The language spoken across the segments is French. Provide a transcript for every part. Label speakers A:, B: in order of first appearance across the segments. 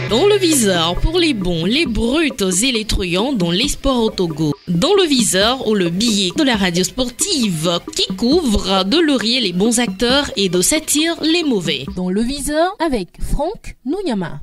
A: Dans le viseur pour les bons, les brutes et les truands dans les sports au Togo. Dans le viseur ou le billet de la radio sportive qui couvre de leurrer les bons acteurs et de satire les mauvais.
B: Dans le viseur avec Franck Nouyama.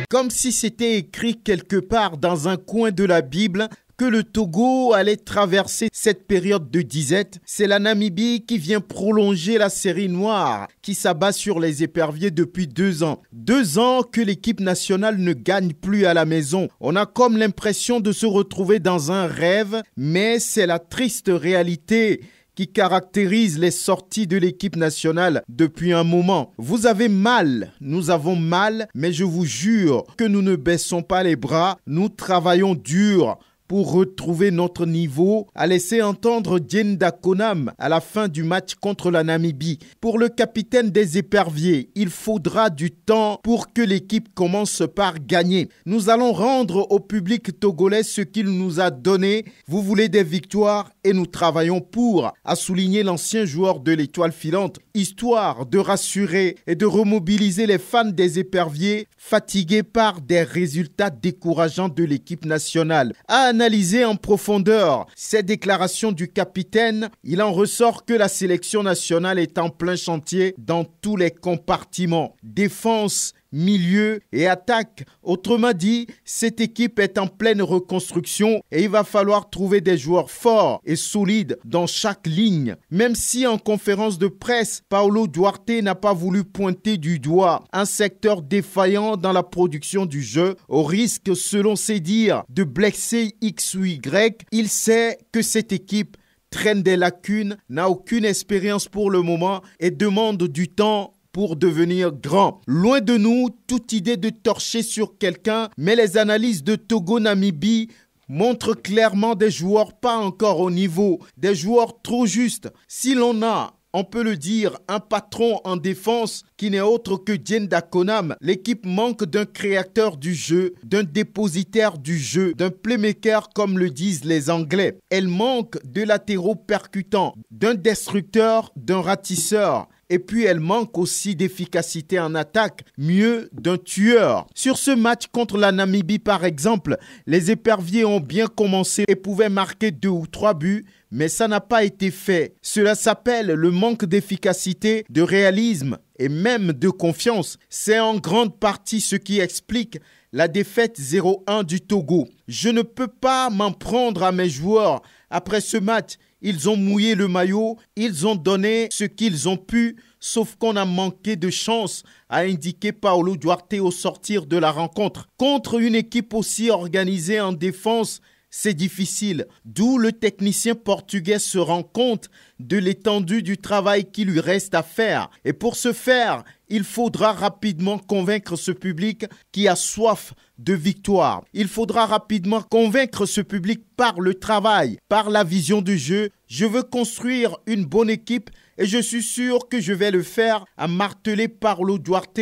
C: Comme si c'était écrit quelque part dans un coin de la Bible que le Togo allait traverser cette période de disette, c'est la Namibie qui vient prolonger la série noire qui s'abat sur les éperviers depuis 2 ans. 2 ans que l'équipe nationale ne gagne plus à la maison. On a comme l'impression de se retrouver dans un rêve, mais c'est la triste réalité qui caractérise les sorties de l'équipe nationale depuis un moment. Vous avez mal, nous avons mal, mais je vous jure que nous ne baissons pas les bras, nous travaillons dur pour retrouver notre niveau, a laissé entendre Djenda Konam à la fin du match contre la Namibie. Pour le capitaine des éperviers, il faudra du temps pour que l'équipe commence par gagner. Nous allons rendre au public togolais ce qu'il nous a donné. Vous voulez des victoires et nous travaillons pour, a souligné l'ancien joueur de l'Étoile filante, histoire de rassurer et de remobiliser les fans des éperviers fatigués par des résultats décourageants de l'équipe nationale. Analyser en profondeur ces déclarations du capitaine, il en ressort que la sélection nationale est en plein chantier dans tous les compartiments. Défense, milieu et attaque. Autrement dit, cette équipe est en pleine reconstruction et il va falloir trouver des joueurs forts et solides dans chaque ligne. Même si en conférence de presse, Paulo Duarte n'a pas voulu pointer du doigt un secteur défaillant dans la production du jeu, au risque, selon ses dires, de blesser X ou Y, il sait que cette équipe traîne des lacunes, n'a aucune expérience pour le moment et demande du temps pour devenir grand. Loin de nous toute idée de torcher sur quelqu'un, mais les analyses de Togo-Namibie montrent clairement des joueurs pas encore au niveau, des joueurs trop justes. Si l'on a, on peut le dire, un patron en défense qui n'est autre que Djenda Konam, l'équipe manque d'un créateur du jeu, d'un dépositaire du jeu, d'un playmaker comme le disent les Anglais. Elle manque de latéraux percutants, d'un destructeur, d'un ratisseur. Et puis elle manque aussi d'efficacité en attaque, mieux d'un tueur. Sur ce match contre la Namibie par exemple, les éperviers ont bien commencé et pouvaient marquer 2 ou 3 buts, mais ça n'a pas été fait. Cela s'appelle le manque d'efficacité, de réalisme et même de confiance. C'est en grande partie ce qui explique la défaite 0-1 du Togo. Je ne peux pas m'en prendre à mes joueurs. Après ce match, ils ont mouillé le maillot, ils ont donné ce qu'ils ont pu, sauf qu'on a manqué de chance, a indiqué Paulo Duarte au sortir de la rencontre. Contre une équipe aussi organisée en défense, c'est difficile, d'où le technicien portugais se rend compte de l'étendue du travail qui lui reste à faire. Et pour ce faire, il faudra rapidement convaincre ce public qui a soif de victoire. Il faudra rapidement convaincre ce public par le travail, par la vision du jeu. Je veux construire une bonne équipe et je suis sûr que je vais le faire, a martelé Paulo Duarte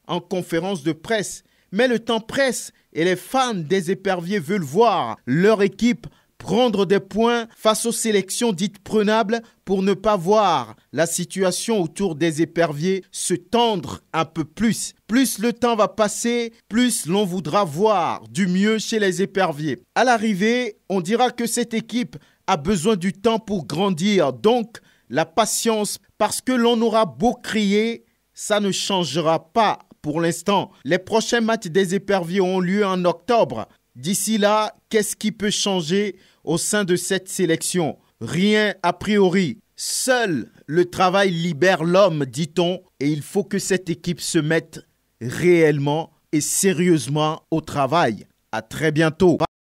C: en conférence de presse. Mais le temps presse et les fans des éperviers veulent voir leur équipe prendre des points face aux sélections dites prenables pour ne pas voir la situation autour des éperviers se tendre un peu plus. Plus le temps va passer, plus l'on voudra voir du mieux chez les éperviers. À l'arrivée, on dira que cette équipe a besoin du temps pour grandir, donc la patience, parce que l'on aura beau crier, ça ne changera pas. Pour l'instant, les prochains matchs des éperviers ont lieu en octobre. D'ici là, qu'est-ce qui peut changer au sein de cette sélection? Rien a priori. Seul le travail libère l'homme, dit-on, et il faut que cette équipe se mette réellement et sérieusement au travail. À très bientôt.